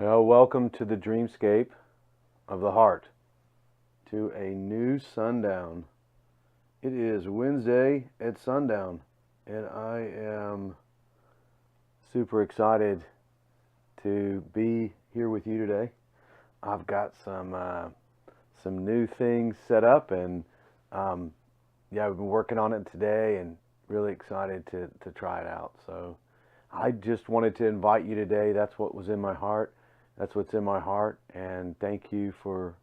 Well, welcome to the Dreamscape of the Heart, to a new Sundown. It is Wednesday at sundown, and I am super excited to be here with you today. I've got some new things set up, and I've been working on it today, and really excited to try it out. So I just wanted to invite you today. That's what was in my heart. That's what's in my heart, and thank you for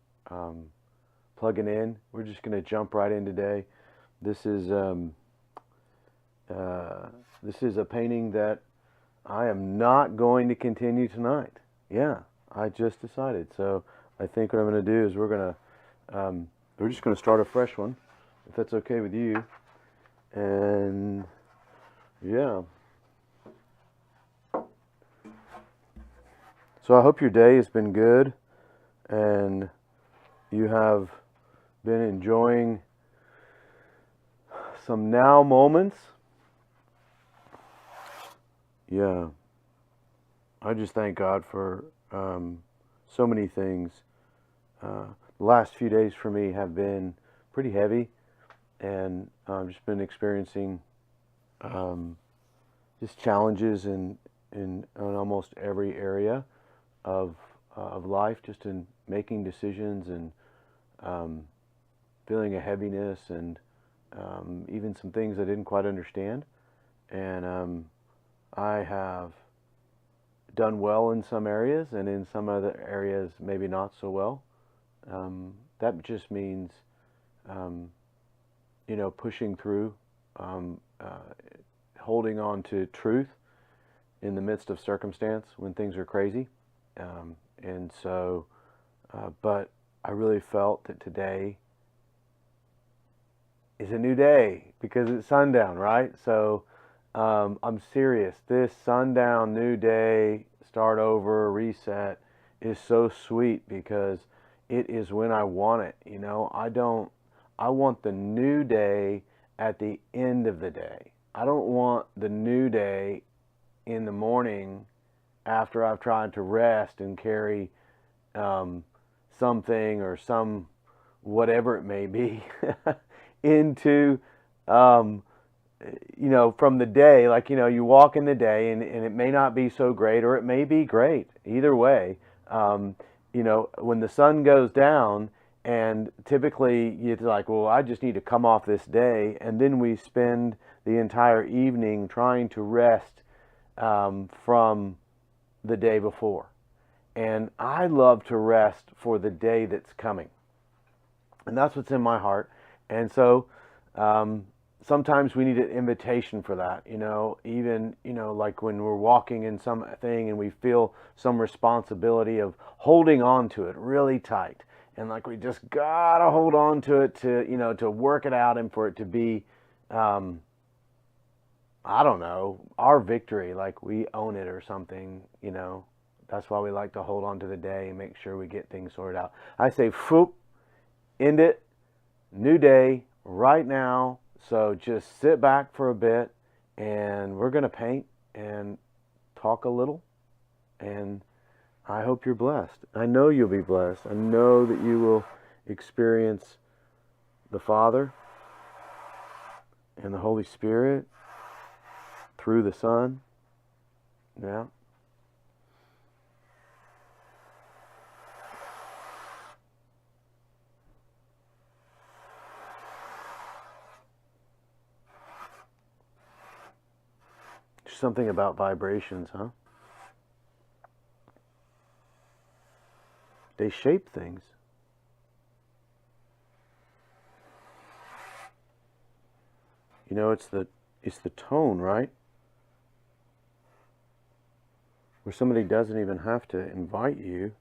plugging in. We're just going to jump right in today. This is a painting that I am not going to continue tonight. Yeah, I just decided. So I think what I'm going to do is we're just going to start a fresh one, if that's okay with you. And yeah. So I hope your day has been good and you have been enjoying some now moments. Yeah. I just thank God for so many things. The last few days for me have been pretty heavy, and I've just been experiencing just challenges in almost every area of life, just in making decisions and feeling a heaviness and even some things I didn't quite understand. And I have done well in some areas, and in some other areas maybe not so well. That just means pushing through, holding on to truth in the midst of circumstance when things are crazy. But I really felt that today is a new day because it's sundown, right? So I'm serious. This sundown, new day, start over, reset is so sweet because it is when I want it. I want the new day at the end of the day. I don't want the new day in the morning after I've tried to rest and carry something or some whatever it may be into from the day. Like, you walk in the day, and it may not be so great, or it may be great. Either way, when the sun goes down, and typically you're like, well, I just need to come off this day, and then we spend the entire evening trying to rest from the day before. And I love to rest for the day that's coming. And that's what's in my heart. And so sometimes we need an invitation for that, even, like when we're walking in something and we feel some responsibility of holding on to it really tight. And like we just gotta hold on to it to work it out and for it to be, I don't know, our victory, like we own it or something. That's why we like to hold on to the day and make sure we get things sorted out. I say, whoop, end it, new day, right now. So just sit back for a bit, and we're going to paint and talk a little. And I hope you're blessed. I know you'll be blessed. I know that you will experience the Father and the Holy Spirit through the Son. Yeah. Something about vibrations, huh? They shape things. It's the tone, right? Where somebody doesn't even have to invite you.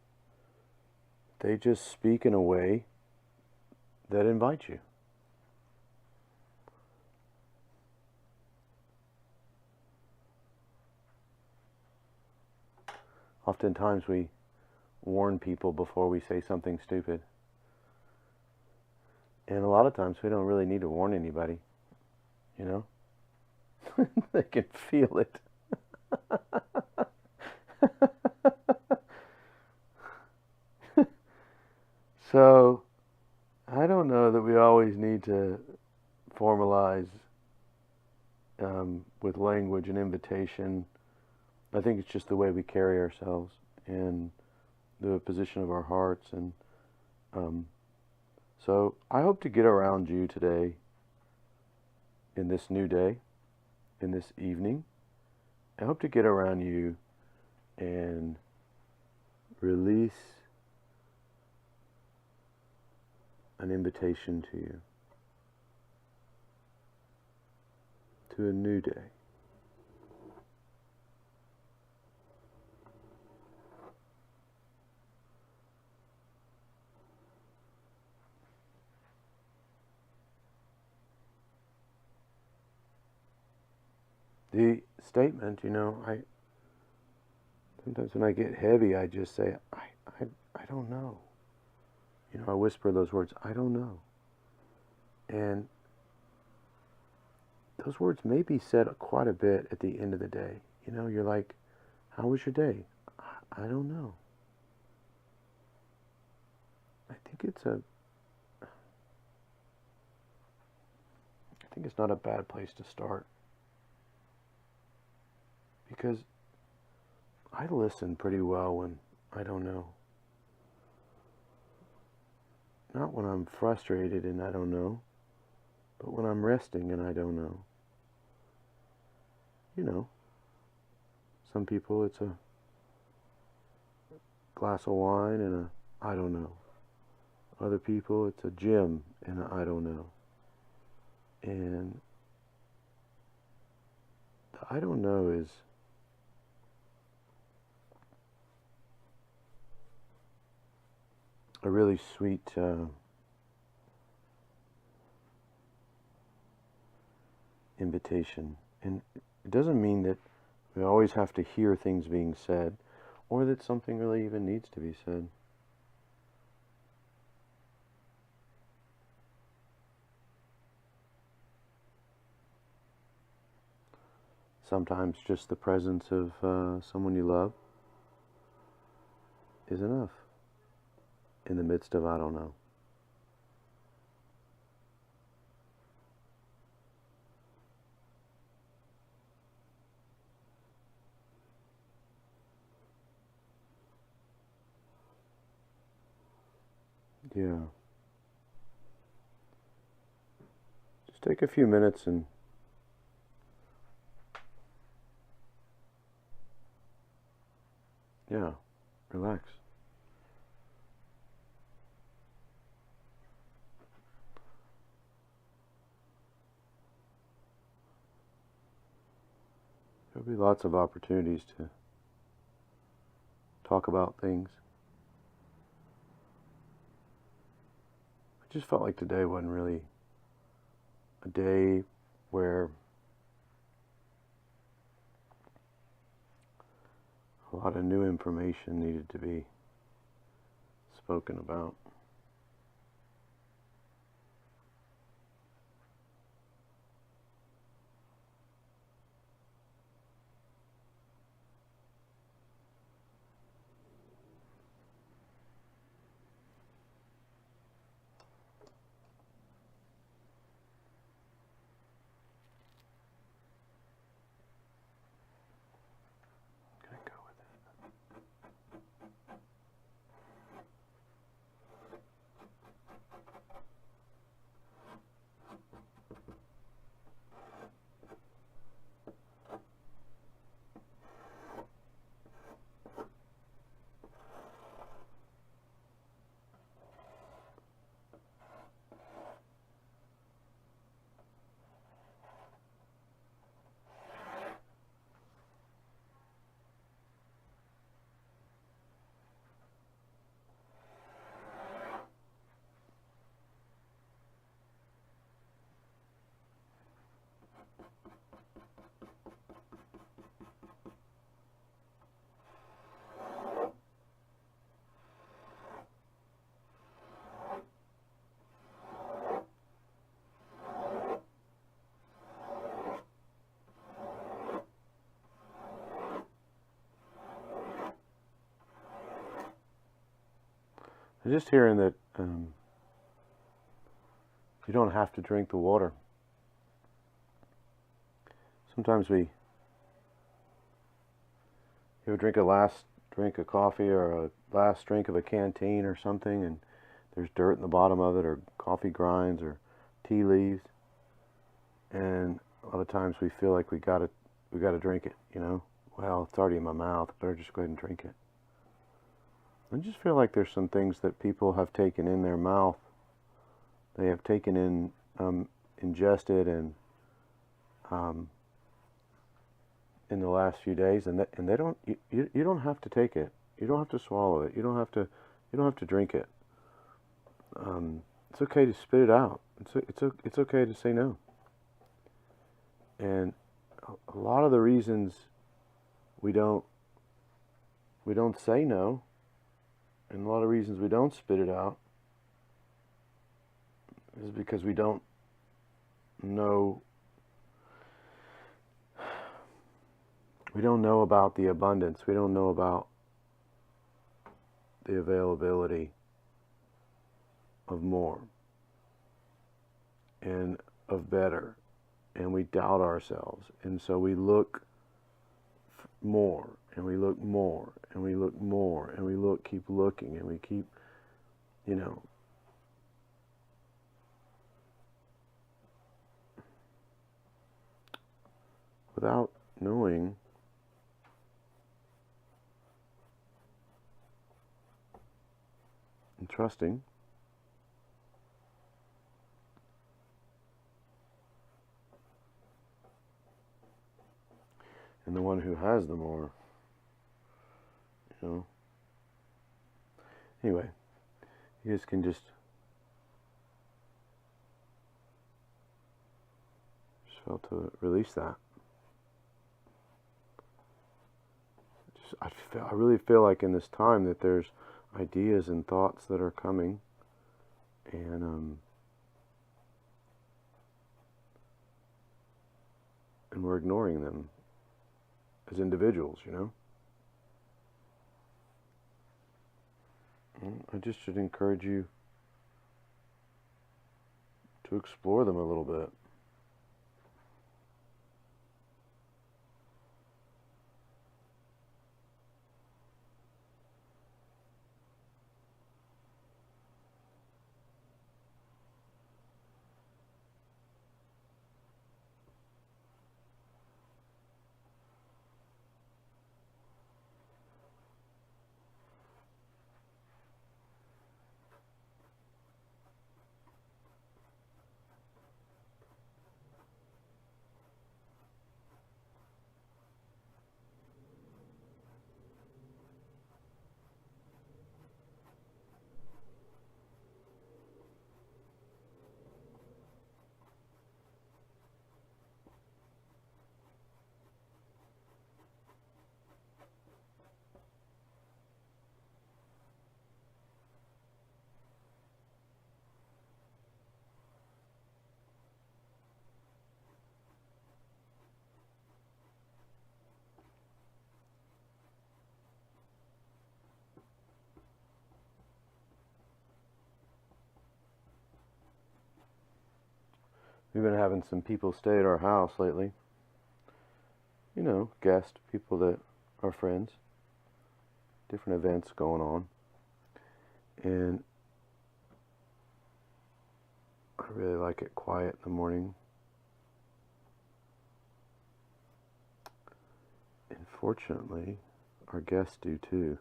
They just speak in a way that invites you. Oftentimes we warn people before we say something stupid. And a lot of times we don't really need to warn anybody, They can feel it. need to formalize with language and invitation. I think it's just the way we carry ourselves and the position of our hearts. And so I hope to get around you today in this new day, in this evening. I hope to get around you and release an invitation to you to a new day. The statement, sometimes when I get heavy, I just say, I don't know. I whisper those words, I don't know. And those words may be said quite a bit at the end of the day. You're like, how was your day? I don't know. I think it's not a bad place to start. Because I listen pretty well when I don't know. Not when I'm frustrated and I don't know, but when I'm resting and I don't know. Some people it's a glass of wine and a I don't know. Other people it's a gym and a I don't know. And the I don't know is a really sweet invitation. And it doesn't mean that we always have to hear things being said or that something really even needs to be said. Sometimes just the presence of someone you love is enough in the midst of I don't know. Yeah. Just take a few minutes and relax. There'll be lots of opportunities to talk about things. I just felt like today wasn't really a day where a lot of new information needed to be spoken about. Gonna go with it. I'm just hearing that You don't have to drink the water. Sometimes you ever drink a last drink of coffee or a last drink of a canteen or something, and there's dirt in the bottom of it, or coffee grinds or tea leaves, and a lot of times we feel like we gotta drink it, you know. Well, it's already in my mouth, I better just go ahead and drink it. I just feel like there's some things that people have taken in their mouth, they have taken in, ingested, and in the last few days, and they don't. You don't have to take it. You don't have to swallow it. You don't have to. You don't have to drink it. It's okay to spit it out. It's okay to say no. And a lot of the reasons we don't say no, and a lot of reasons we don't spit it out, is because we don't know. We don't know about the abundance. We don't know about the availability of more and of better. And we doubt ourselves. And so we look more, and we look more, and we look more, and we keep looking, and we keep, you know, without knowing and trusting in the one who has the more, you know. Anyway, you guys can just felt to release that. I really feel like in this time that there's ideas and thoughts that are coming, and we're ignoring them as individuals, you know. I just should encourage you to explore them a little bit. We've been having some people stay at our house lately. You know, guests, people that are friends. Different events going on. And I really like it quiet in the morning. And fortunately, our guests do too.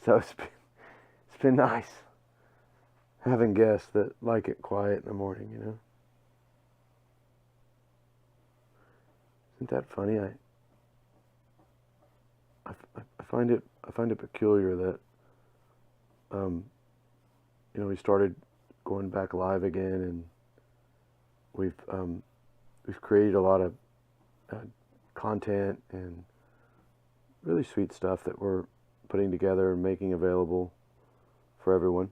So it's been nice having guests that like it quiet in the morning, you know. Isn't that funny? I find it peculiar that you know, we started going back live again, and we've created a lot of content and really sweet stuff that we're putting together and making available for everyone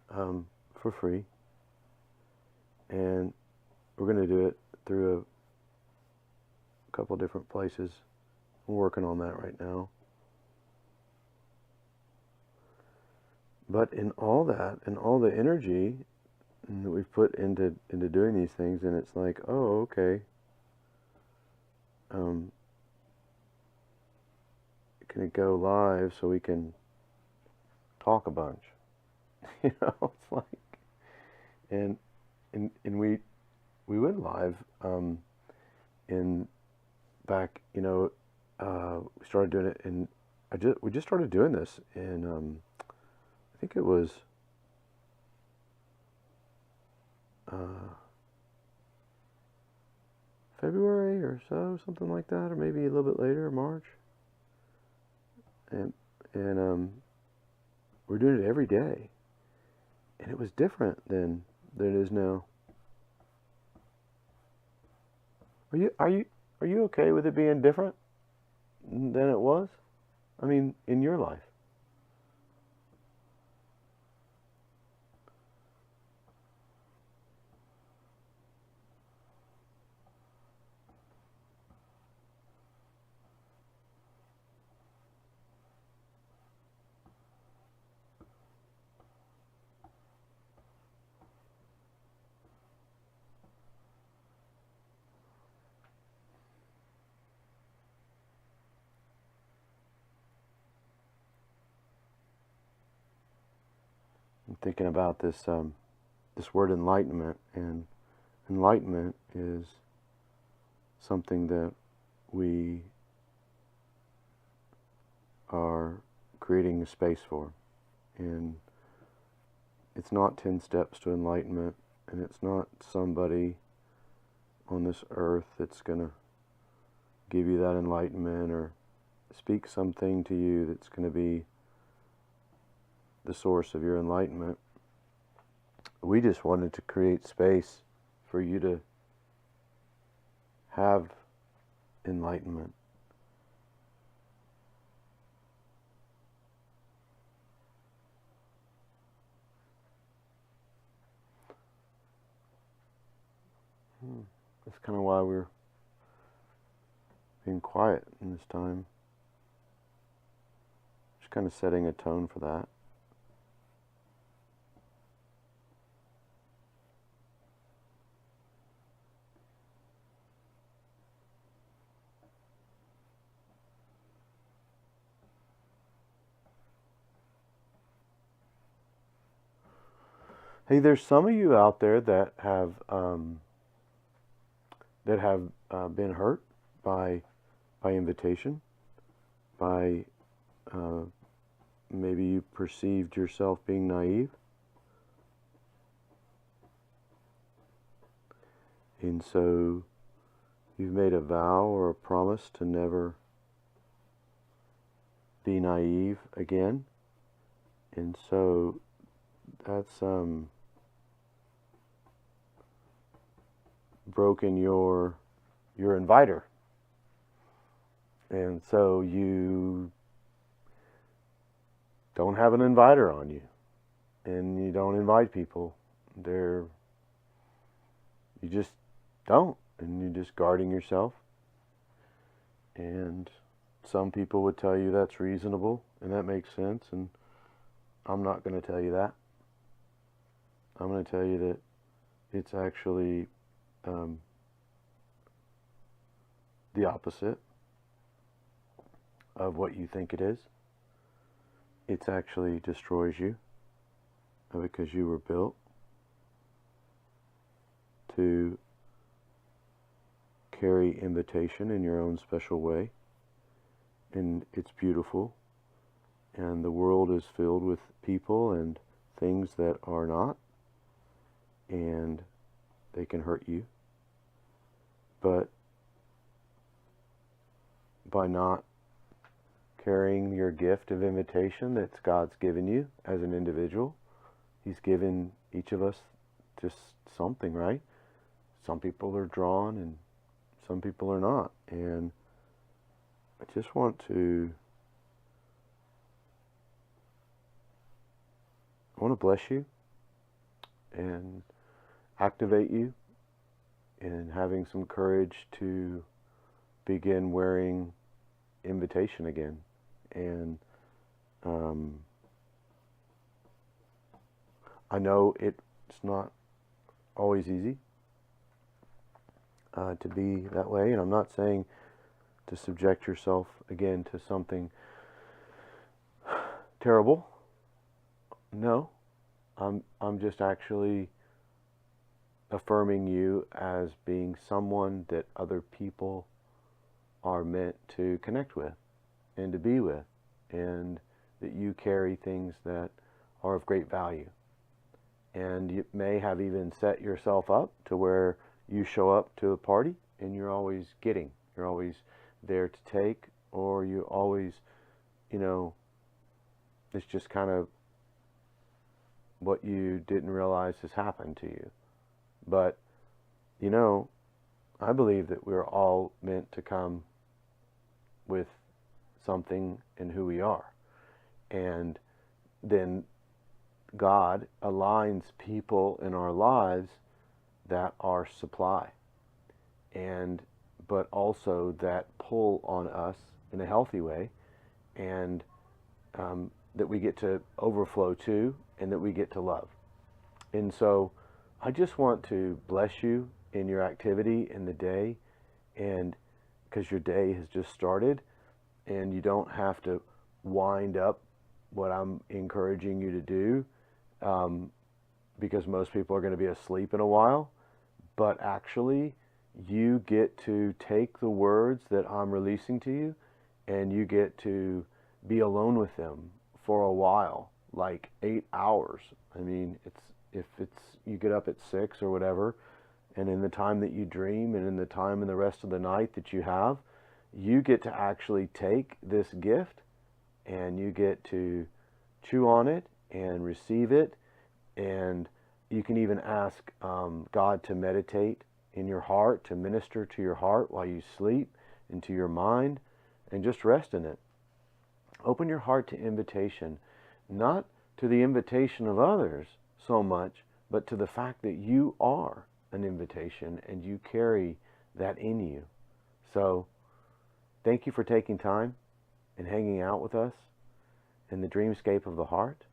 for free. And we're going to do it through a couple different places. We're working on that right now. But in all that, and all the energy that we've put into doing these things, and it's like, oh, okay, um, can it go live so we can talk a bunch? You know, it's like, and we went live in back, we started doing it in, we just started doing this in, I think it was uh, February or so, something like that, or maybe a little bit later, March, and we're doing it every day, and it was different than it is now. Are you okay with it being different than it was? I mean, in your life. I'm thinking about this word enlightenment, and enlightenment is something that we are creating a space for. And it's not 10 steps to enlightenment, and it's not somebody on this earth that's going to give you that enlightenment or speak something to you that's going to be the source of your enlightenment. We just wanted to create space for you to have enlightenment. That's kind of why we're being quiet in this time. Just kind of setting a tone for that. Hey, there's some of you out there that have been hurt by invitation, by maybe you perceived yourself being naive, and so you've made a vow or a promise to never be naive again, and so that's broken your inviter, and so you don't have an inviter on you, and you don't invite people. You just don't, and you're just guarding yourself. And some people would tell you that's reasonable and that makes sense, and I'm not going to tell you that. I'm going to tell you that it's actually the opposite of what you think it is. It actually destroys you, because you were built to carry invitation in your own special way, and it's beautiful, and the world is filled with people and things that are not, and they can hurt you. But by not carrying your gift of invitation that God's given you as an individual, He's given each of us just something, right? Some people are drawn and some people are not. And I just want to bless you and activate you in having some courage to begin wearing invitation again, and I know it's not always easy to be that way, and I'm not saying to subject yourself again to something terrible. No, I'm just actually affirming you as being someone that other people are meant to connect with and to be with, and that you carry things that are of great value. And you may have even set yourself up to where you show up to a party and you're always getting, you're always there to take, or you always, you know, it's just kind of what you didn't realize has happened to you. But, you know, I believe that we're all meant to come with something in who we are. And then God aligns people in our lives that are supply, and but also that pull on us in a healthy way, and that we get to overflow to, and that we get to love. And so I just want to bless you in your activity in the day, and because your day has just started, and you don't have to wind up what I'm encouraging you to do, because most people are going to be asleep in a while. But actually, you get to take the words that I'm releasing to you, and you get to be alone with them for a while, like 8 hours. I mean, if you get up at 6 or whatever, and in the time that you dream, and in the time in the rest of the night that you have, you get to actually take this gift, and you get to chew on it and receive it. And you can even ask God to meditate in your heart, to minister to your heart while you sleep, into your mind, and just rest in it. Open your heart to invitation, not to the invitation of others so much, but to the fact that you are an invitation and you carry that in you. So thank you for taking time and hanging out with us in the dreamscape of the heart,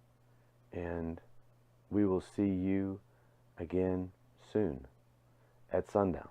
and we will see you again soon at sundown.